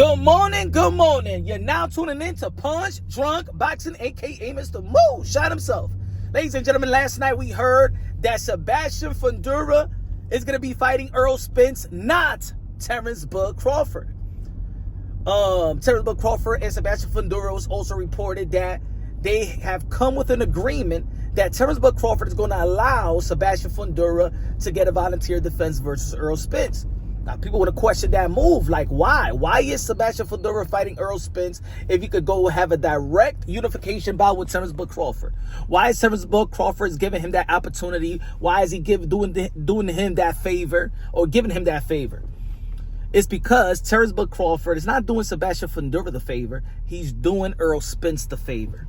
Good morning, good morning. You're now tuning in to Punch Drunk Boxing, aka Mr. Moo shot himself. Ladies and gentlemen, last night we heard that Sebastian Fundora is going to be fighting Errol Spence, not Terrence Crawford. Terrence Crawford and Sebastian Fundora was also reported that they have come with an agreement that Terrence Crawford is going to allow Sebastian Fundora to get a volunteer defense versus Errol Spence. Now, people would have questioned that move, like, why? Why is Sebastian Fundora fighting Errol Spence if he could go have a direct unification bout with Terrence Crawford? Why is Terrence Crawford giving him that opportunity? Why is he doing him that favor or giving him that favor? It's because Terrence Crawford is not doing Sebastian Fundora the favor. He's doing Errol Spence the favor.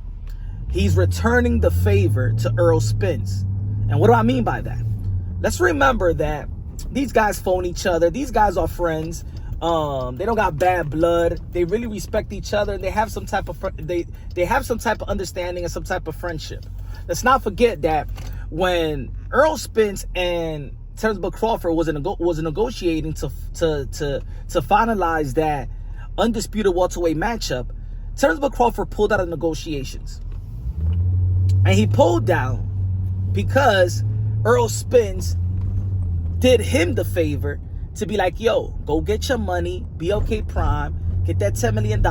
He's returning the favor to Errol Spence. And what do I mean by that? Let's remember that these guys phone each other. These guys are friends. They don't got bad blood. They really respect each other. They have some type of they have some type of understanding and some type of friendship. Let's not forget that when Errol Spence and Terrence Crawford was negotiating to finalize that undisputed welterweight matchup, Terrence Crawford pulled out of negotiations, and he pulled down because Errol Spence did him the favor to be like, yo, go get your money, be okay prime, get that $10 million.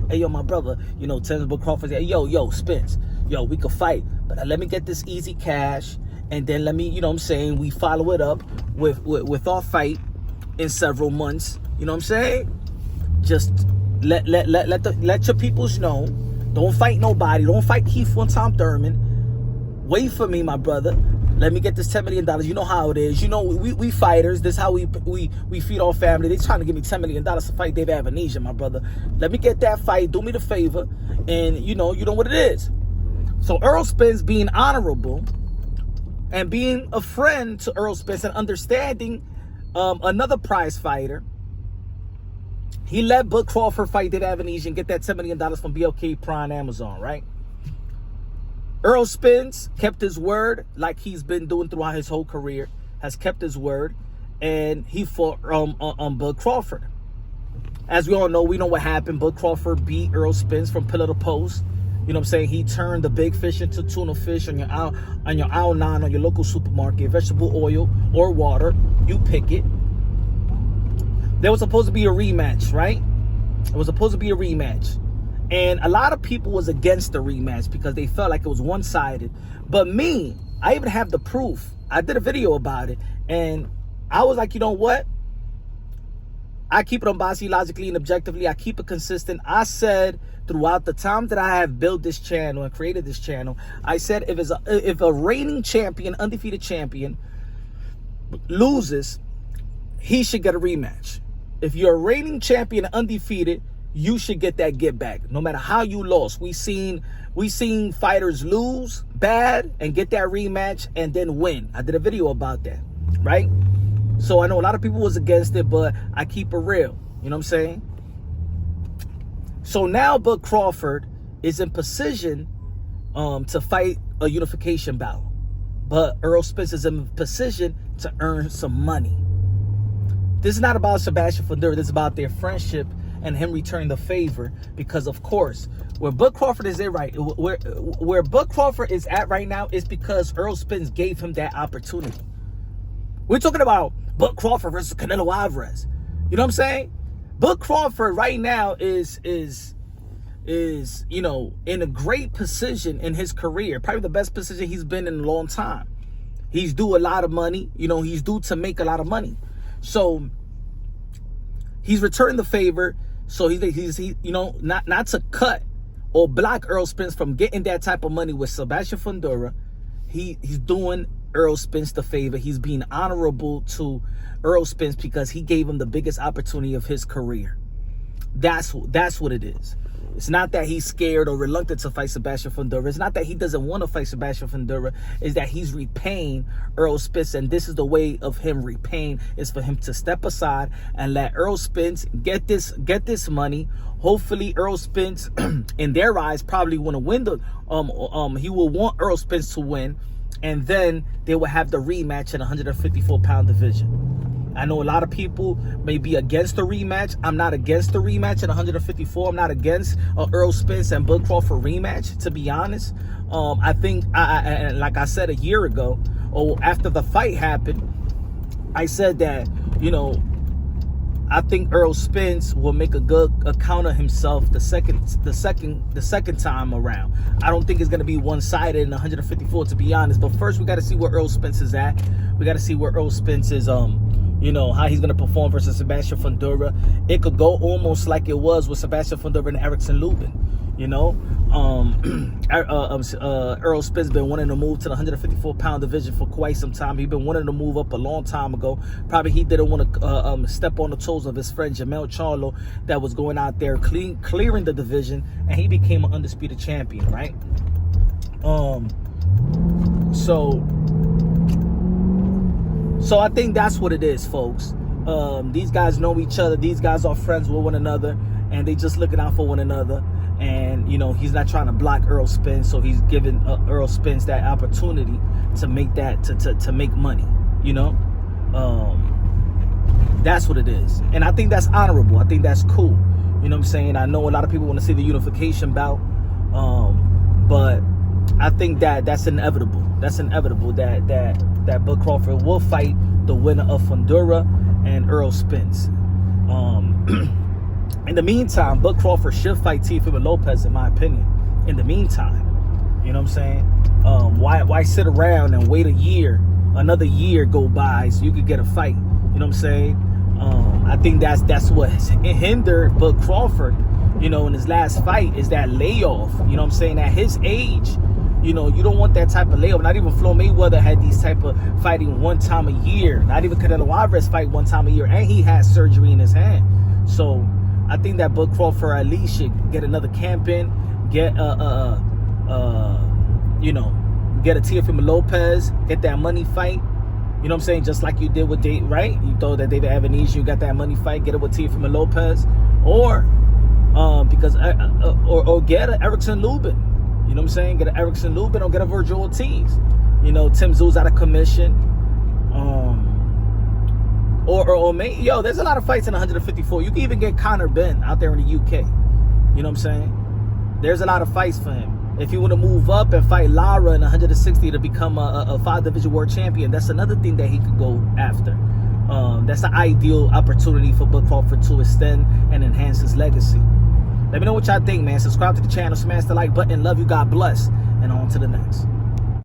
Hey, yo, my brother, you know, Terrence Crawford said, yo, Spence, yo, we could fight, but let me get this easy cash, and then let me, you know what I'm saying, we follow it up with our fight in several months. You know what I'm saying? Just let your peoples know. Don't fight nobody. Don't fight Keith one Tom Thurman. Wait for me, my brother. Let me get this $10 million. You know how it is. You know, we fighters. This is how we feed our family. They trying to give me $10 million to fight David Aventisian, my brother. Let me get that fight. Do me the favor. And, you know what it is. So Errol Spence being honorable and being a friend to Errol Spence and understanding another prize fighter, he let Bud Crawford fight David Aventisian and get that $10 million from BLK Prime Amazon, right? Errol Spence kept his word like he's been doing throughout his whole career, has kept his word, and he fought Bud Crawford. As we all know, we know what happened. Bud Crawford beat Errol Spence from pillar to post. You know what I'm saying? He turned the big fish into tuna fish on your aisle 9 on your local supermarket, vegetable oil or water. You pick it. There was supposed to be a rematch, right? It was supposed to be a rematch. And a lot of people was against the rematch because they felt like it was one-sided. But me, I even have the proof. I did a video about it. And I was like, you know what? I keep it unbiased, logically, and objectively. I keep it consistent. I said throughout the time that I have built this channel and created this channel, I said if a reigning champion, undefeated champion, loses, he should get a rematch. If you're a reigning champion, undefeated, you should get that get back, no matter how you lost. We seen fighters lose bad and get that rematch and then win. I did a video about that, right? So I know a lot of people was against it, but I keep it real. You know what I'm saying? So now Bud Crawford is in position to fight a unification bout, but Errol Spence is in position to earn some money. This is not about Sebastian Fundora. This is about their friendship and him returning the favor, because of course, where Bud Crawford is at where Bud Crawford is at right now is because Errol Spence gave him that opportunity. We're talking about Bud Crawford versus Canelo Alvarez. You know what I'm saying? Bud Crawford right now is you know, in a great position in his career, probably the best position he's been in a long time. He's due a lot of money. You know, he's due to make a lot of money. So he's returning the favor. So he's you know, not to cut or block Errol Spence from getting that type of money with Sebastian Fundora. He's doing Errol Spence the favor. He's being honorable to Errol Spence because he gave him the biggest opportunity of his career. That's what it is. It's not that he's scared or reluctant to fight Sebastian Fundora. It's not that he doesn't want to fight Sebastian Fundora. It's that he's repaying Errol Spence, and this is the way of him repaying, is for him to step aside and let Errol Spence get this money. Hopefully, Errol Spence, in their eyes, probably want to win the he will want Errol Spence to win, and then they will have the rematch in 154-pound division. I know a lot of people may be against the rematch. I'm not against the rematch at 154. I'm not against Errol Spence and Bud Crawford rematch, to be honest. I think, like I said a year ago, or after the fight happened, I said that, you know, I think Errol Spence will make a counter himself the second time around. I don't think it's gonna be one-sided in 154, to be honest. But first, we got to see where Errol Spence is at. We got to see where Errol Spence is, you know, how he's gonna perform versus Sebastian Fundora. It could go almost like it was with Sebastian Fundora and Erickson Lubin. You know, Errol Spence been wanting to move to the 154-pound division for quite some time. He's been wanting to move up a long time ago. Probably he didn't want to step on the toes of his friend Jamel Charlo that was going out there clearing the division, and he became an undisputed champion, right? So I think that's what it is, folks. These guys know each other. These guys are friends with one another, and they just looking out for one another. And, you know, he's not trying to block Errol Spence, so he's giving Errol Spence that opportunity to make that, to make money, you know? That's what it is. And I think that's honorable. I think that's cool. You know what I'm saying? I know a lot of people want to see the unification bout, but I think that's inevitable. That's inevitable that Bud Crawford will fight the winner of Fundora and Errol Spence. In the meantime, Bud Crawford should fight Teofimo Lopez, in my opinion. In the meantime, you know what I'm saying? Why sit around and wait a year, another year go by so you could get a fight? You know what I'm saying? I think that's what hindered Bud Crawford, you know, in his last fight, is that layoff. You know what I'm saying? At his age, you know, you don't want that type of layoff. Not even Floyd Mayweather had these type of fighting one time a year. Not even Canelo Alvarez fight one time a year, and he had surgery in his hand. So I think that Bud Crawford at least should get another camp in, get you know, get a Teofimo Lopez, get that money fight. You know what I'm saying? Just like you did with Dave, right? You throw that David Aventisian, you got that money fight, get it with Teofimo Lopez, or get an Erickson Lubin. You know what I'm saying? Get an Erickson Lubin or get a Virgil Ortiz. You know, Tim Tszю's out of commission. Or yo, there's a lot of fights in 154. You can even get Conor Benn out there in the UK. You know what I'm saying? There's a lot of fights for him. If you want to move up and fight Lara in 160 to become a 5-division world champion, that's another thing that he could go after. That's an ideal opportunity for Bud Crawford to extend and enhance his legacy. Let me know what y'all think, man. Subscribe to the channel, smash the like button. Love you, God bless, and on to the next.